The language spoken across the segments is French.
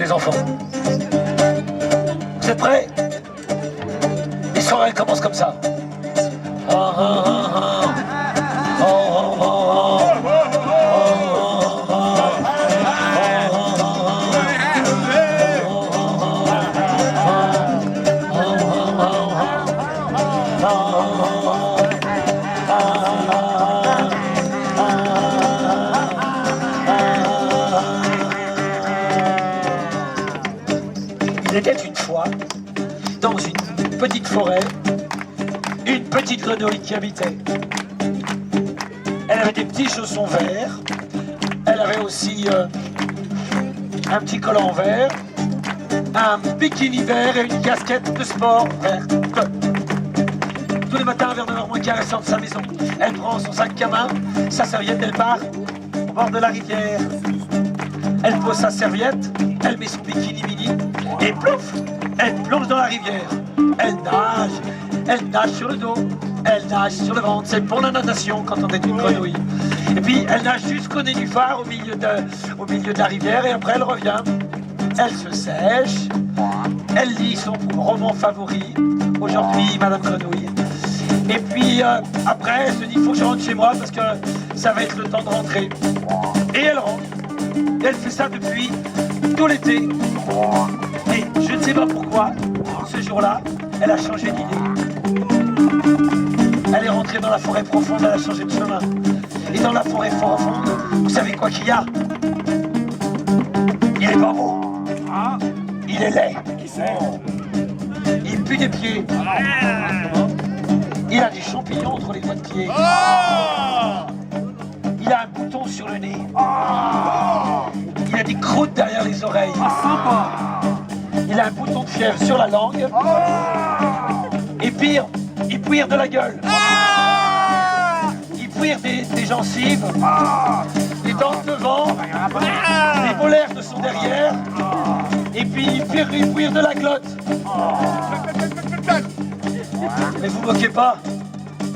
les enfants. Vous êtes prêts? L'histoire, elle commence comme ça. Ah, ah, ah, ah. Oh, oh, oh, oh. Il était une fois, dans une petite forêt, une petite grenouille qui habitait. Elle avait des petits chaussons verts, elle avait aussi un petit collant vert, un bikini vert et une casquette de sport verte. Tous les matins, vers 9h moins, elle sort de sa maison. Elle prend son sac à main, sa serviette, elle part au bord de la rivière. Elle pose sa serviette, elle met son bikini mini et plouf, elle plonge dans la rivière. Elle nage sur le dos, elle nage sur le ventre. C'est pour la natation quand on est une grenouille. Et puis elle nage jusqu'au nénuphar au milieu de la rivière et après elle revient. Elle se sèche, elle lit son roman favori, aujourd'hui Madame Grenouille. Et puis après elle se dit, il faut que je rentre chez moi parce que ça va être le temps de rentrer. Et elle rentre. Et elle fait ça depuis tout l'été. Et je ne sais pas pourquoi, ce jour-là, elle a changé d'idée. Elle est rentrée dans la forêt profonde, elle a changé de chemin. Et dans la forêt profonde, vous savez quoi qu'il y a? Il est pas beau. Il est laid. Il pue des pieds. Il a des champignons entre les doigts de pied. Il a un bouton sur le nez. Il a des croûtes derrière les oreilles. Il a un bouton de fièvre sur la langue. Et pire, il pouire de la gueule. Il pouire des gencives. Des dents devant. Des molaires de son derrière. Et puis il pouire de la glotte. Mais vous moquez pas,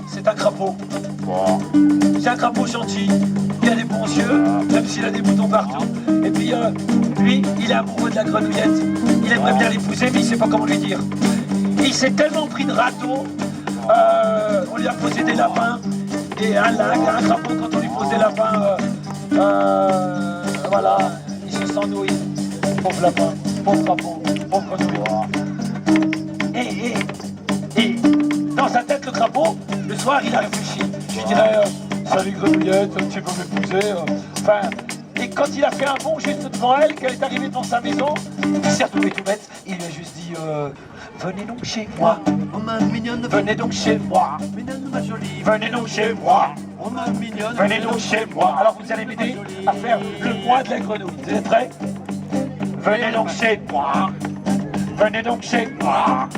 c'est un crapaud. C'est un crapaud gentil, il a des bons yeux, même s'il a des boutons partout. Et puis lui, il est amoureux de la grenouillette. Il aimerait bien l'épouser, mais il sait pas comment lui dire. Il s'est tellement pris de râteau, on lui a posé des lapins. Et un crapaud, quand on lui pose des lapins, voilà, il se sent nouille. Pauvre lapin, pauvre crapaud, pauvre grenouille. Et dans sa tête, le crapaud, le soir, il a réfléchi. Je lui dirais, salut grenouillette, tu peux m'épouser. Enfin, et quand il a fait un bon geste devant elle, qu'elle est arrivée devant sa maison, il s'est retrouvé tout bête. Il lui a juste dit, venez donc chez moi. Oh ma mignonne, Venez donc chez moi. mignonne ma jolie. Venez donc chez moi. Oh ma mignonne. Venez donc chez moi. Alors vous allez m'aider à faire le mois de la grenouille. Vous êtes prêts? Venez donc chez moi. Venez donc chez moi.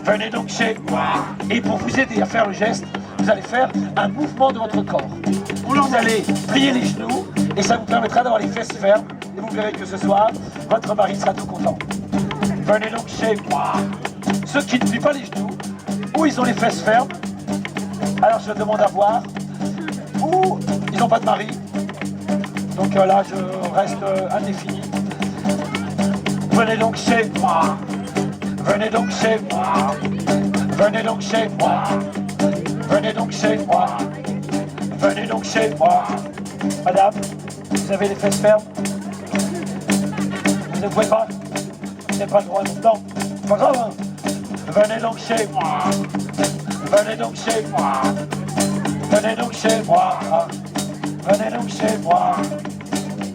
Venez donc chez moi. Et pour vous aider à faire le geste, vous allez faire un mouvement de votre corps. Vous allez plier les genoux et ça vous permettra d'avoir les fesses fermes. Et vous verrez que ce soir, votre mari sera tout content. Venez donc chez moi. Ceux qui ne plient pas les genoux, ou ils ont les fesses fermes, alors je demande à voir, ou ils n'ont pas de mari. Donc là, je reste indéfini. Venez donc chez moi. Venez donc chez moi. Venez donc chez moi. Venez donc chez moi. Venez donc chez moi. Madame, vous avez les fesses fermes? Vous ne pouvez pas? Vous n'avez pas le droit non. Pas grave, hein? Venez donc chez moi. Venez donc chez moi. Venez donc chez moi. Venez donc chez moi.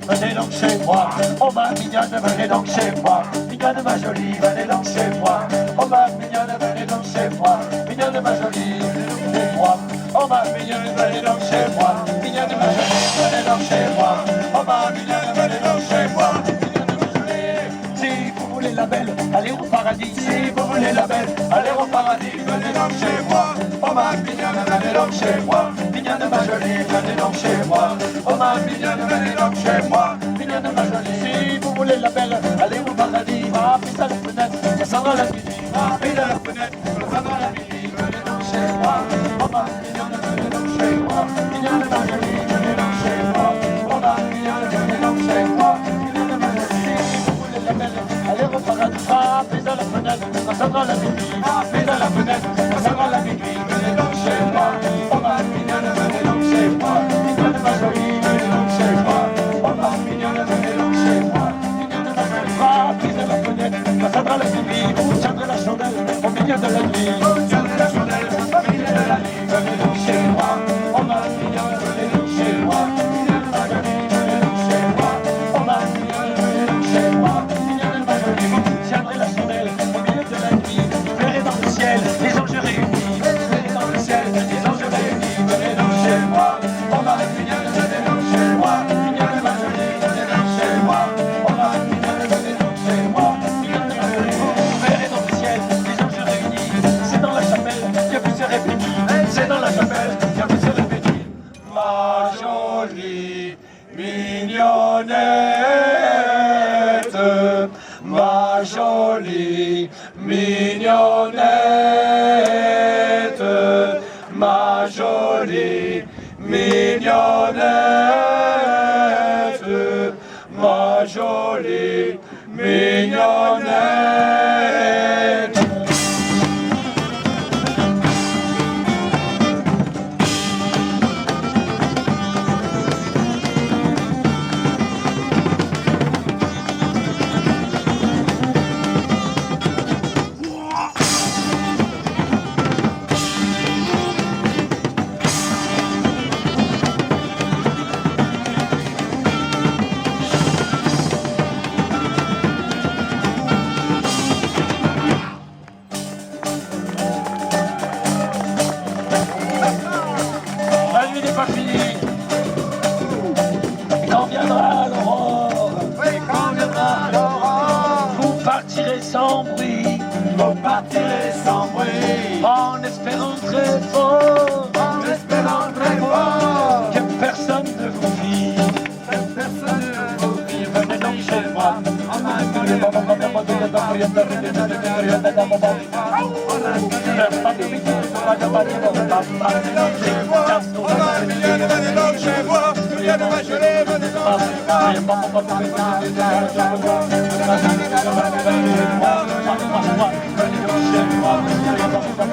Venez donc chez moi. Oh ma mignonne, venez donc chez moi. Mignonne ma jolie, venez donc chez moi. Oh ma mignonne, venez donc chez moi. Mignonne ma jolie, venez donc chez moi. Oh ma mignonne, venez donc chez moi. Mignonne ma jolie, venez donc chez moi. Oh ma mignonne, venez donc chez moi. Mignonne ma jolie. Si vous voulez la belle, allez au paradis. Si vous voulez la belle, allez au paradis. Venez donc chez moi. Oh ma mignonne, venez donc chez moi. Mignonne ma jolie, venez donc chez moi. Oh ma mignonne, venez donc chez moi. Mignonne ma jolie. Si vous voulez la belle, allez au paradis. Frappez à la fenêtre, ça sent dans la midi. Frappez à la fenêtre, ça sent dans la midi. Venez donc chez moi. Oh ma mignonne, venez donc chez moi. Mignonne ma jolie, venez donc chez moi. Oh ma mignonne, venez donc chez moi. Mignonne ma jolie. Si vous voulez elle est belle, elle est au paradis. Frappez à la fenêtre, quand ça sera la minuit. Frappez à la fenêtre, quand ça sera la minuit. Venez donc chez moi, oh ma mignonne, venez donc chez moi. Mignonne ma jolie, venez donc chez moi. Oh ma mignonne, venez donc chez moi. Mignonne ma jolie, frappez à la fenêtre, quand ça sera la minuit. Vous tiendrez la chandelle au milieu de la nuit. Vous tiendrez la chandelle au milieu de la nuit. Venez donc chez moi, oh ma mignonne, venez donc chez moi. Mignonne ma jolie, venez donc chez moi. Oh ma mignonne, venez donc chez moi. Mignonne ma jolie, vous tiendrez la chandelle au milieu de la nuit. Vous verrez dans le ciel les anges réunis. Vous verrez dans le ciel les anges réunis. Venez donc chez moi, oh ma mignonne, venez donc chez moi. Mignonne ma jolie, venez donc chez moi. Oh ma mignonne, venez donc chez moi. Mignonne ma jolie, vous verrez dans le ciel les anges réunis. C'est dans la chapelle que vous serez bénis. C'est dans la chapelle que vous serez bénis. Ma jolie mignonnette, ma jolie mignonnette, ma jolie mignonnette, ma jolie mignonnette. La nuit n'est pas finie. Quand viendra l'aurore, Oui, quand viendra l'aurore, vous partirez sans bruit, vous partirez sans bruit, en espérant très fort en espérant très fort que personne ne vous vit. que personne ne vous vit. Venez donc chez moi. On a connu, Venez donc chez moi.